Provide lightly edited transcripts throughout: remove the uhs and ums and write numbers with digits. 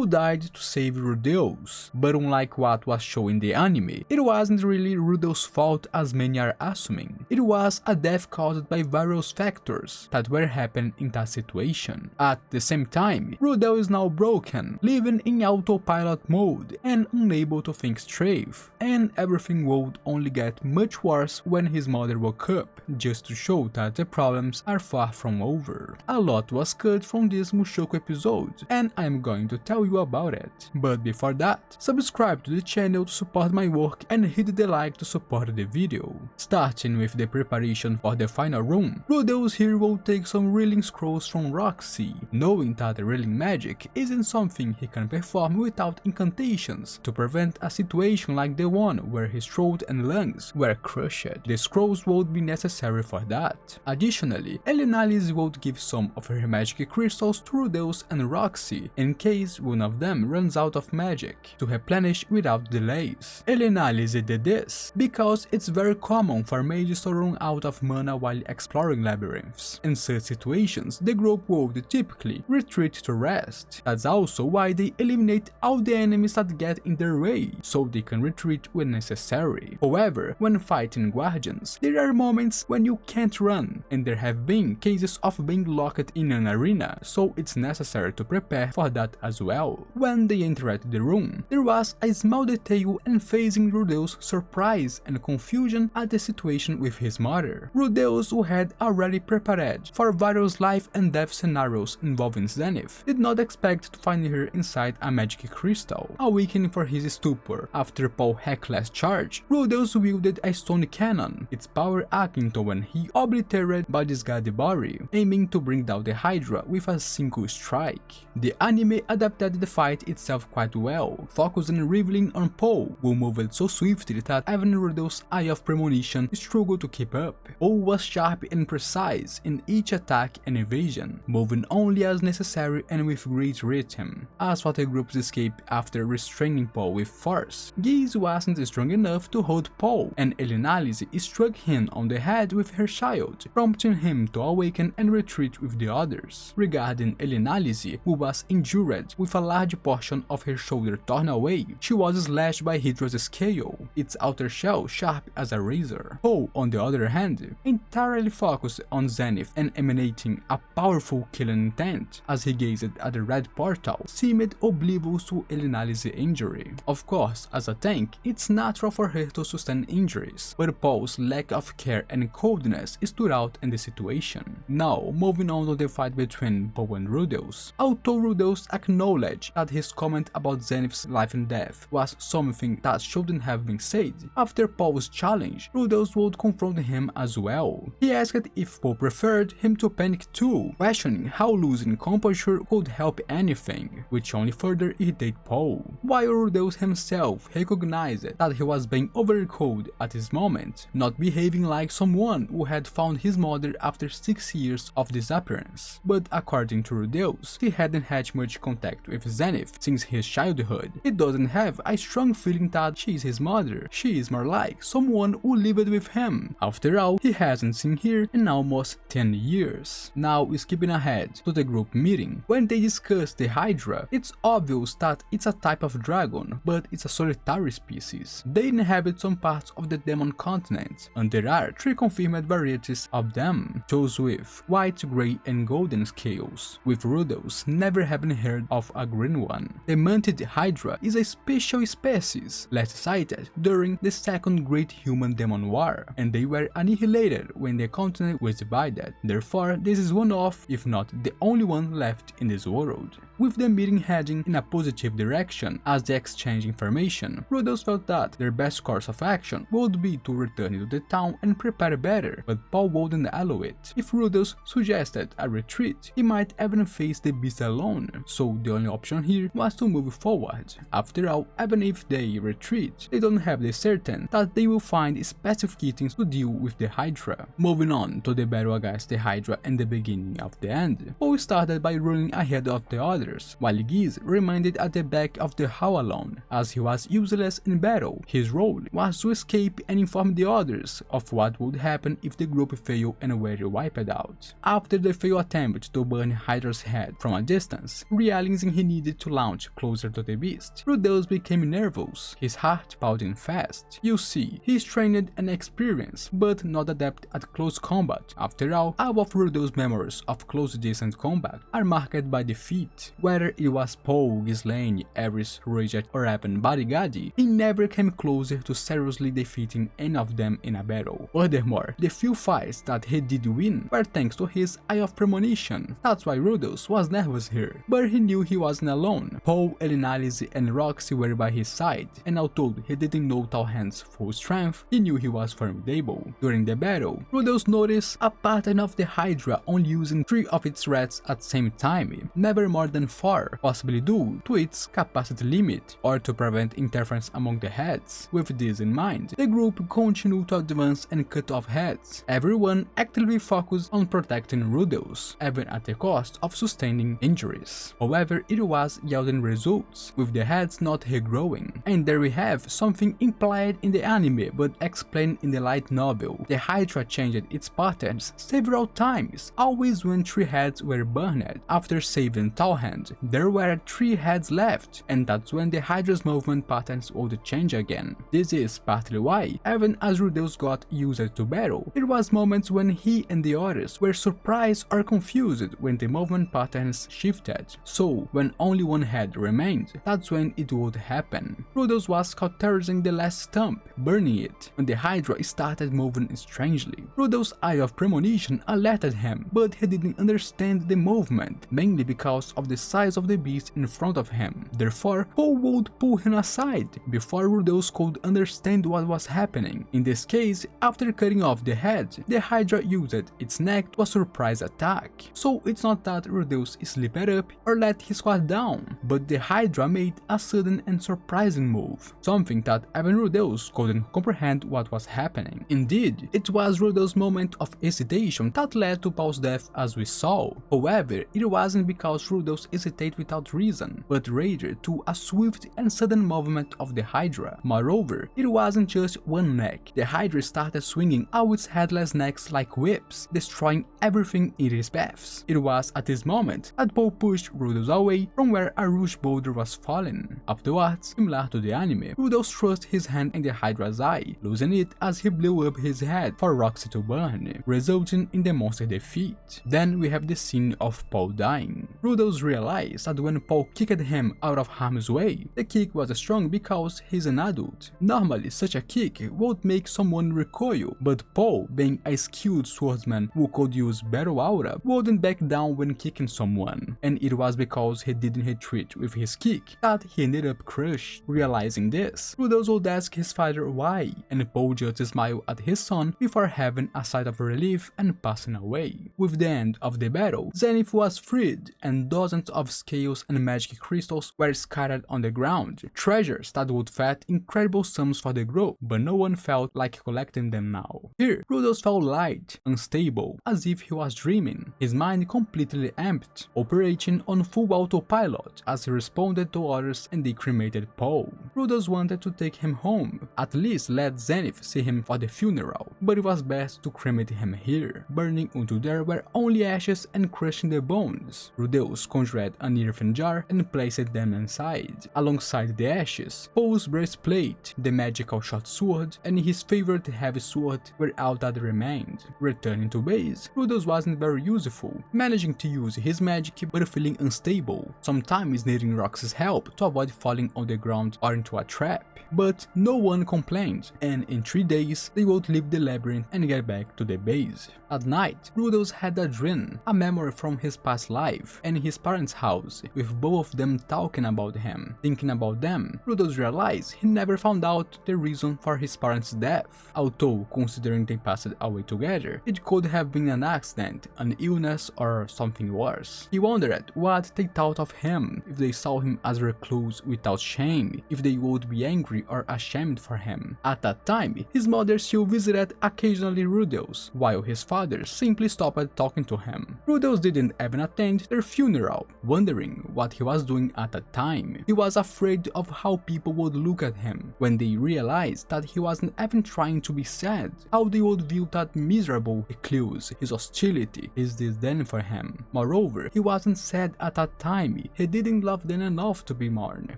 who died to save Rudeus, but unlike what was shown in the anime, it wasn't really Rudel's fault as many are assuming. It was a death caused by various factors that were happening in that situation. At the same time, Rudel is now broken, living in autopilot mode and unable to think straight, and everything would only get much worse when his mother woke up, just to show that the problems are far from over. A lot was cut from this Mushoku episode, and I'm going to tell you about it. But before that, subscribe to the channel to support my work and hit the like to support the video. Starting with the preparation for the final room, Rudeus here will take some reeling scrolls from Roxy, knowing that the reeling magic isn't something he can perform without incantations to prevent a situation like the one where his throat and lungs were crushed. The scrolls would be necessary for that. Additionally, Elenalize would give some of her magic crystals to Rudeus and Roxy in case one of them runs out of magic, to replenish without delays. Elenalize did this because it's very common for mages to run out of mana while exploring labyrinths. In such situations, the group would typically retreat to rest. That's also why they eliminate all the enemies that get in their way, so they can retreat when necessary. However, when fighting guardians, there are moments when you can't run, and there have been cases of being locked in an arena, so it's necessary to prepare for that as well. When they entered the room, there was a small detail emphasizing Rudeus' surprise and confusion at the situation with his mother. Rudeus, who had already prepared for various life and death scenarios involving Zenith, did not expect to find her inside a magic crystal. Awakening for his stupor after Paul's reckless charge, Rudeus wielded a stone cannon, its power acting to when he obliterated Body's god body, aiming to bring down the Hydra with a single strike. The anime adapted the fight itself quite well, focusing revealing on Paul, who moved so swiftly that even Rudeus' eye of premonition struggled to keep up. Paul was sharp and precise in each attack and evasion, moving only as necessary and with great rhythm. As for the group's escape after restraining Paul with force, Giz wasn't strong enough to hold Paul, and Elenalize struck him on the head with her shield, prompting him to awaken and retreat with the others. Regarding Elenalize, who was injured with a large portion of her shoulder torn away, she was slashed by Hydra's scale, its outer shell sharp as a razor. Paul, on the other hand, entirely focused on Zenith and emanating a powerful killing intent as he gazed at the red portal, seemed oblivious to Elenalize's injury. Of course, as a tank, it's natural for her to sustain injuries, but Paul's lack of care and coldness stood out in the situation. Now, moving on to the fight between Paul and Rudeus. Although Rudeus acknowledged that his comment about Zenith's life and death was something that shouldn't have been said, after Paul's challenge, Rudeus would confront him as well. He asked if Paul preferred him to panic too, questioning how losing composure could help anything, which only further irritated Paul. While Rudeus himself recognized that he was being overly cold at this moment, not behaving like someone who had found his mother after 6 years of disappearance. But according to Rudeus, he hadn't had much contact with Zenith since his childhood. He doesn't have a strong feeling that she is his mother, she is more like someone who lived with him. After all, he hasn't seen her in almost 10 years. Now, skipping ahead to the group meeting, when they discuss the Hydra, it's obvious that it's a type of dragon, but it's a solitary species. They inhabit some parts of the demon continent, and there are 3 confirmed varieties of them, chose with white, grey and golden scales, with Rudeus never having heard of a green one. The manted Hydra is a special species, last sighted during the Second Great Human-Demon War, and they were annihilated when the continent was divided. Therefore, this is one of, if not the only one left in this world. With the meeting heading in a positive direction as they exchange information, Rudeus felt that their best course of action would be to return to the town and prepare better, but Paul wouldn't allow it. If Rudeus suggested a retreat, he might even face the beast alone, so the only option here was to move forward. After all, even if they retreat, they don't have the certain that they will find specific items to deal with the Hydra. Moving on to the battle against the Hydra and the beginning of the end, Paul started by running ahead of the others others, while Giz remained at the back of the hall alone, as he was useless in battle. His role was to escape and inform the others of what would happen if the group failed and were wiped out. After the failed attempt to burn Hydra's head from a distance, realizing he needed to launch closer to the beast, Rudeus became nervous, his heart pounding fast. You see, he is trained and experienced, but not adept at close combat. After all of Rudeus' memories of close distance combat are marked by defeat. Whether it was Paul, Ghislaine, Ares, Reject, or even Barigadi, he never came closer to seriously defeating any of them in a battle. Furthermore, the few fights that he did win were thanks to his Eye of Premonition. That's why Rudeus was nervous here, but he knew he wasn't alone. Paul, Elinalise, and Roxy were by his side, and although he didn't know Talhand's full strength, he knew he was formidable. During the battle, Rudeus noticed a pattern of the Hydra only using 3 of its rats at the same time, never more than 4, possibly due to its capacity limit, or to prevent interference among the heads. With this in mind, the group continued to advance and cut off heads, everyone actively focused on protecting Rudeus, even at the cost of sustaining injuries. However, it was yielding results, with the heads not regrowing. And there we have something implied in the anime but explained in the light novel. The Hydra changed its patterns several times, always when 3 heads were burned. After saving Talhand, there were 3 heads left, and that's when the Hydra's movement patterns would change again. This is partly why, even as Rudeus got used to battle, there was moments when he and the others were surprised or confused when the movement patterns shifted. So, when only 1 head remained, that's when it would happen. Rudeus was cauterizing the last stump, burning it, when the Hydra started moving strangely. Rudeus' Eye of Premonition alerted him, but he didn't understand the movement, mainly because of the size of the beast in front of him. Therefore, Paul would pull him aside before Rudeus could understand what was happening. In this case, after cutting off the head, the Hydra used its neck to a surprise attack. So it's not that Rudeus slipped up or let his squad down, but the Hydra made a sudden and surprising move, something that even Rudeus couldn't comprehend what was happening. Indeed, it was Rudeus' moment of hesitation that led to Paul's death as we saw. However, it wasn't because Rudeus hesitated without reason, but rather to a swift and sudden movement of the Hydra. Moreover, it wasn't just 1 neck. The Hydra started swinging out its headless necks like whips, destroying everything in its paths. It was at this moment that Paul pushed Rudeus away from where a rush boulder was falling. Afterwards, similar to the anime, Rudeus thrust his hand in the Hydra's eye, losing it as he blew up his head for Roxy to burn, resulting in the monster defeat. Then we have the scene of Paul dying. Rudeus realized that when Paul kicked him out of harm's way, the kick was strong because he's an adult. Normally, such a kick would make someone recoil, but Paul, being a skilled swordsman who could use battle aura, wouldn't back down when kicking someone, and it was because he didn't retreat with his kick that he ended up crushed. Realizing this, Rudeus would ask his father why, and Paul just smiled at his son before having a sigh of relief and passing away. With the end of the battle, Zenith was freed, and dozens of scales and magic crystals were scattered on the ground, treasures that would fetch incredible sums for the group, but no one felt like collecting them now. Here, Rudeus felt light, unstable, as if he was dreaming, his mind completely empty, operating on full autopilot as he responded to orders and they cremated Paul. Rudeus wanted to take him home, at least let Zenith see him for the funeral, but it was best to cremate him here, burning until there were only ashes and crushing the bones. Rudeus conjured an earthen jar and placed them inside. Alongside the ashes, Paul's breastplate, the magical short sword, and his favorite heavy sword were all that remained. Returning to base, Rudeus wasn't very useful, managing to use his magic but feeling unstable, sometimes needing Rox's help to avoid falling on the ground or into a trap. But no one complained, and in 3 days they would leave the labyrinth and get back to the base. At night, Rudeus had a dream, a memory from his past life, and his parents' house, with both of them talking about him. Thinking about them, Rudeus realized he never found out the reason for his parents' death. Although, considering they passed away together, it could have been an accident, an illness, or something worse. He wondered what they thought of him, if they saw him as recluse without shame, if they they would be angry or ashamed for him. At that time, his mother still visited occasionally Rudeus, while his father simply stopped talking to him. Rudeus didn't even attend their funeral, wondering what he was doing at that time. He was afraid of how people would look at him when they realized that he wasn't even trying to be sad, how they would view that miserable recluse, his hostility, his disdain for him. Moreover, he wasn't sad at that time, he didn't love them enough to be mourned.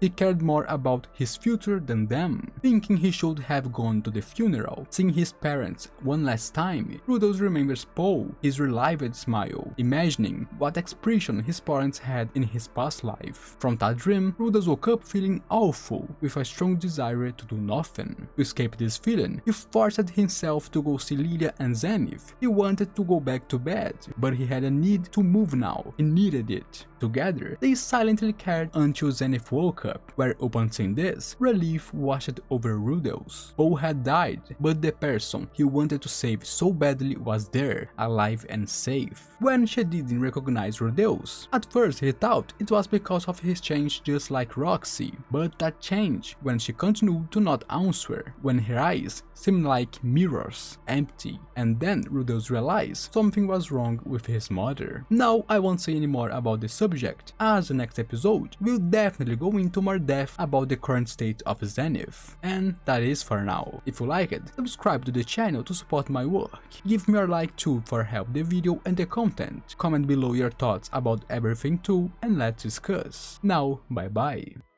He cared more about his future than them. Thinking he should have gone to the funeral, seeing his parents one last time, Rudeus remembers Paul, his relived smile, imagining what expression his parents had in his past life. From that dream, Rudeus woke up feeling awful, with a strong desire to do nothing. To escape this feeling, he forced himself to go see Lilia and Zenith. He wanted to go back to bed, but he had a need to move now. He needed it. Together, they silently cared until Zenith woke up, where upon seeing this, relief washed over Rudeus. Paul had died, but the person he wanted to save so badly was there, alive and safe. When she didn't recognize Rudeus, at first he thought it was because of his change just like Roxy, but that changed when she continued to not answer, when her eyes seemed like mirrors, empty, and then Rudeus realized something was wrong with his mother. Now I won't say any more about the subject, as the next episode will definitely go into more depth about the current state of Zenith. And that is for now. If you like it, subscribe to the channel to support my work, give me a like too for help the video and the content, comment below your thoughts about everything too, and let's discuss. Now, bye bye.